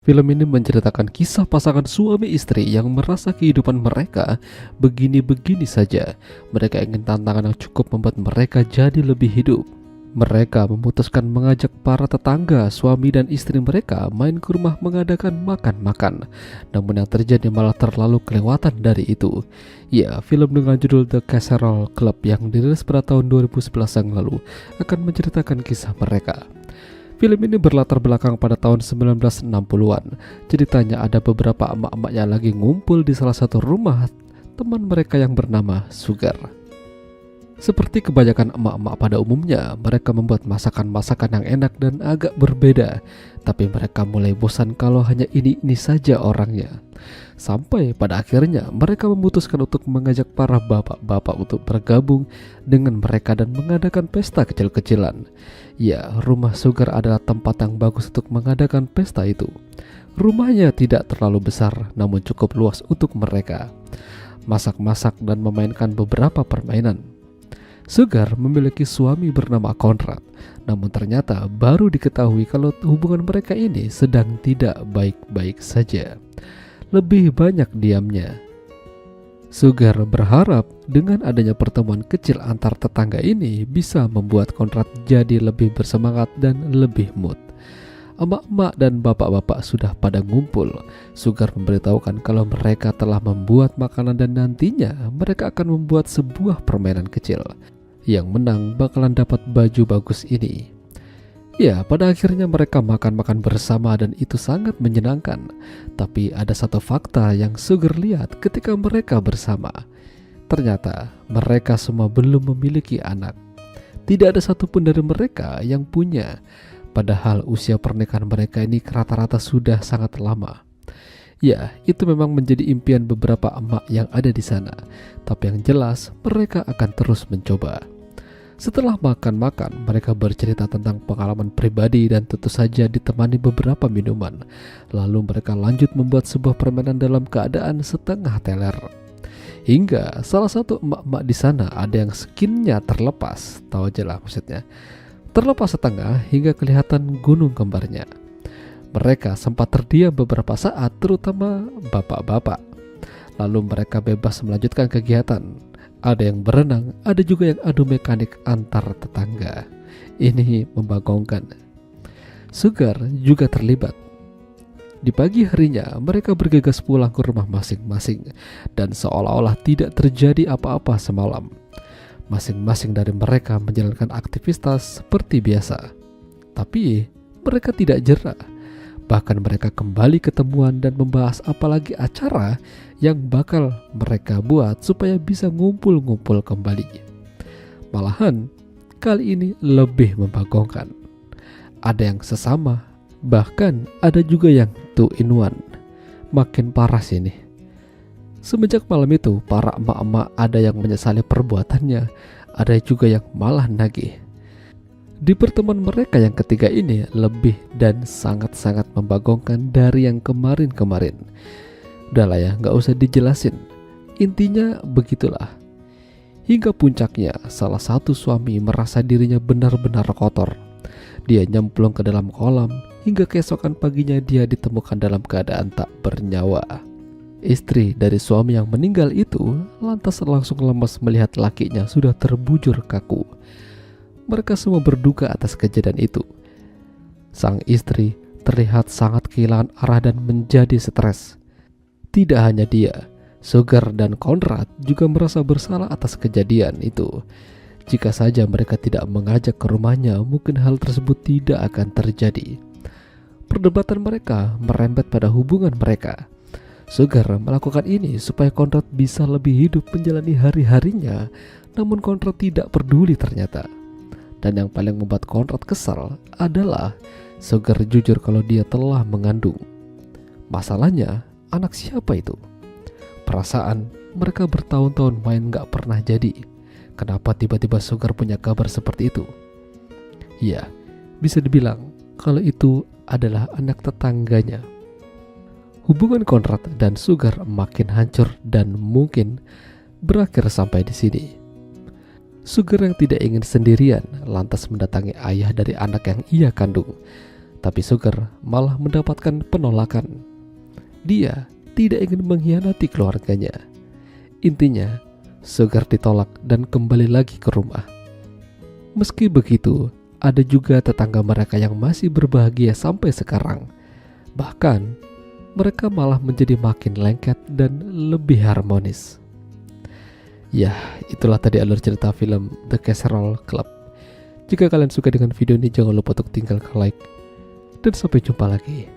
Film ini menceritakan kisah pasangan suami istri yang merasa kehidupan mereka begini-begini saja. Mereka ingin tantangan yang cukup membuat mereka jadi lebih hidup. Mereka memutuskan mengajak para tetangga, suami dan istri mereka main ke rumah mengadakan makan-makan. Namun yang terjadi malah terlalu kelewatan dari itu. Ya, film dengan judul The Casserole Club yang dirilis pada tahun 2011 yang lalu akan menceritakan kisah mereka. Film ini berlatar belakang pada tahun 1960-an. Ceritanya ada beberapa emak-emak yang lagi ngumpul di salah satu rumah teman mereka yang bernama Sugar. Seperti kebanyakan emak-emak pada umumnya, mereka membuat masakan-masakan yang enak dan agak berbeda. Tapi mereka mulai bosan kalau hanya ini saja orangnya. Sampai pada akhirnya mereka memutuskan untuk mengajak para bapak-bapak untuk bergabung dengan mereka dan mengadakan pesta kecil-kecilan. Ya, rumah Sugar adalah tempat yang bagus untuk mengadakan pesta itu. Rumahnya tidak terlalu besar, namun cukup luas untuk mereka masak-masak dan memainkan beberapa permainan. Sugar memiliki suami bernama Conrad, namun ternyata baru diketahui kalau hubungan mereka ini sedang tidak baik-baik saja. Lebih banyak diamnya. Sugar berharap dengan adanya pertemuan kecil antar tetangga ini bisa membuat Conrad jadi lebih bersemangat dan lebih mood. Emak-emak dan bapak-bapak sudah pada ngumpul. Sugar memberitahukan kalau mereka telah membuat makanan dan nantinya mereka akan membuat sebuah permainan kecil. Yang menang bakalan dapat baju bagus ini. Ya, pada akhirnya mereka makan-makan bersama dan itu sangat menyenangkan. Tapi ada satu fakta yang Sugar lihat ketika mereka bersama. Ternyata mereka semua belum memiliki anak. Tidak ada satupun dari mereka yang punya. Padahal usia pernikahan mereka ini rata-rata sudah sangat lama. Ya, itu memang menjadi impian beberapa emak yang ada di sana. Tapi yang jelas mereka akan terus mencoba. Setelah makan-makan, mereka bercerita tentang pengalaman pribadi dan tentu saja ditemani beberapa minuman. Lalu mereka lanjut membuat sebuah permainan dalam keadaan setengah teler. Hingga salah satu emak-emak di sana ada yang skinnya terlepas, tahu aja lah maksudnya. Terlepas setengah hingga kelihatan gunung kembarnya. Mereka sempat terdiam beberapa saat, terutama bapak-bapak. Lalu mereka bebas melanjutkan kegiatan. Ada yang berenang, ada juga yang adu mekanik antar tetangga. Ini membagongkan. Sugar juga terlibat. Di pagi harinya, mereka bergegas pulang ke rumah masing-masing dan seolah-olah tidak terjadi apa-apa semalam. Masing-masing dari mereka menjalankan aktivitas seperti biasa. Tapi mereka tidak jera. Bahkan mereka kembali ketemuan dan membahas apalagi acara yang bakal mereka buat supaya bisa ngumpul-ngumpul kembali. Malahan kali ini lebih membagongkan. Ada yang sesama, bahkan ada juga yang 2-in-1. Makin parah sini. Semenjak malam itu, para emak-emak ada yang menyesali perbuatannya, ada juga yang malah nagih. Di pertemuan mereka yang ketiga ini lebih dan sangat-sangat membagongkan dari yang kemarin-kemarin. Udahlah ya, gak usah dijelasin. Intinya begitulah. Hingga puncaknya, salah satu suami merasa dirinya benar-benar kotor. Dia nyemplung ke dalam kolam, hingga keesokan paginya dia ditemukan dalam keadaan tak bernyawa. Istri dari suami yang meninggal itu lantas langsung lemas melihat lakinya sudah terbujur kaku. Mereka semua berduka atas kejadian itu. Sang istri terlihat sangat kehilangan arah dan menjadi stres. Tidak hanya dia, Sugar dan Conrad juga merasa bersalah atas kejadian itu. Jika saja mereka tidak mengajak ke rumahnya, mungkin hal tersebut tidak akan terjadi. Perdebatan mereka merembet pada hubungan mereka. Sugar melakukan ini supaya Conrad bisa lebih hidup menjalani hari-harinya, namun Conrad tidak peduli ternyata. Dan yang paling membuat Conrad kesal adalah Sugar jujur kalau dia telah mengandung. Masalahnya, anak siapa itu? Perasaan mereka bertahun-tahun main gak pernah jadi. Kenapa tiba-tiba Sugar punya kabar seperti itu? Ya, bisa dibilang kalau itu adalah anak tetangganya. Hubungan Conrad dan Sugar makin hancur dan mungkin berakhir sampai di sini. Sugar yang tidak ingin sendirian lantas mendatangi ayah dari anak yang ia kandung. Tapi Sugar malah mendapatkan penolakan. Dia tidak ingin mengkhianati keluarganya. Intinya, Sugar ditolak dan kembali lagi ke rumah. Meski begitu, ada juga tetangga mereka yang masih berbahagia sampai sekarang. Bahkan, mereka malah menjadi makin lengket dan lebih harmonis. Ya, itulah tadi alur cerita film The Casserole Club. Jika kalian suka dengan video ini, jangan lupa untuk tinggalkan like. Dan sampai jumpa lagi.